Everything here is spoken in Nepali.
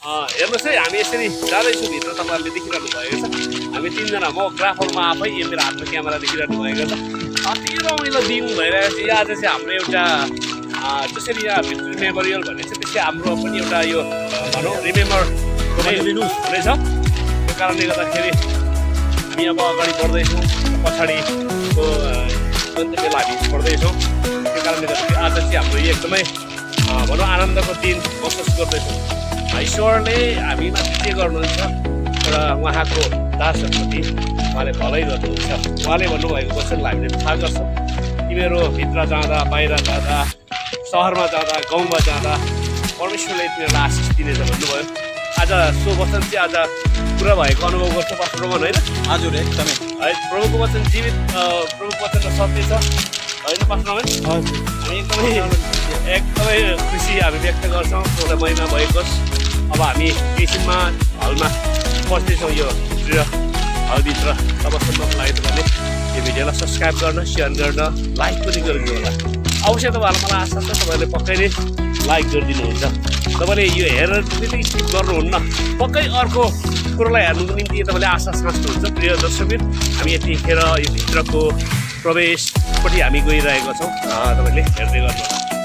हेर्नुहोस् है हामी यसरी जाँदैछौँ भित्र तपाईँहरूले देखिरहनु भएको छ हामी तिनजना म ग्राफरमा आफै यो मेरो हातमा क्यामेरा देखिरहनु भएको छ अति रमाइलो दिन भइरहेको छ आज चाहिँ हाम्रो एउटा जसरी यहाँ भिक्टोरी मेमोरियल भन्ने छ त्यसै हाम्रो पनि एउटा यो भनौँ रिमेम्बर हुनेछ त्यो कारणले गर्दाखेरि हामी अब अगाडि बढ्दैछौँ पछाडिको गन्तव्यलाई हामी बढ्दैछौँ त्यो कारणले गर्दाखेरि आज चाहिँ हाम्रो यो एकदमै भनौँ आनन्दको दिन महसुस गर्दैछौँ ईश्वरले हामीमाथि के गर्नुहुन्छ र उहाँको दासहरूप्रति उहाँले भलै गर्नुहुन्छ उहाँले भन्नुभएको वचनलाई हामीले थाहा गर्छौँ तिमीहरू भित्र जाँदा बाहिर जाँदा सहरमा जाँदा गाउँमा जाँदा परमेश्वरले तिमीहरूलाई आशिष दिनेछ भन्नुभयो आज सो वचन चाहिँ आज पुरा भएको अनुभव गर्छ पास्टर रोमन होइन हजुर एकदमै है प्रभुको वचन जीवित प्रभुको वचन त सत्य छ होइन पास्टर रोमन हामी एकदमै खुसी हामी व्यक्त गर्छौँ एउटा महिना भएको अब हामी एकछिनमा हलमा बस्दैछौँ यो हलभित्र तबसम्मको लागि तपाईँले यो भिडियोलाई सब्सक्राइब गर्न सेयर गर्न लाइक पनि गरिदिनु होला अवश्य तपाईँहरूलाई मलाई आशा छ तपाईँहरूले पक्कै नै लाइक गरिदिनुहुन्छ तपाईँले यो हेरेर त्यति स्किप गर्नुहुन्न पक्कै अर्को कुरोलाई हेर्नुको निम्ति तपाईँले आशा साँच्नुहुन्छ प्रिय दर्शकबिन हामी यतिखेर यो भित्रको प्रवेशपट्टि हामी गइरहेका छौँ तपाईँले हेर्दै गर्नुहोला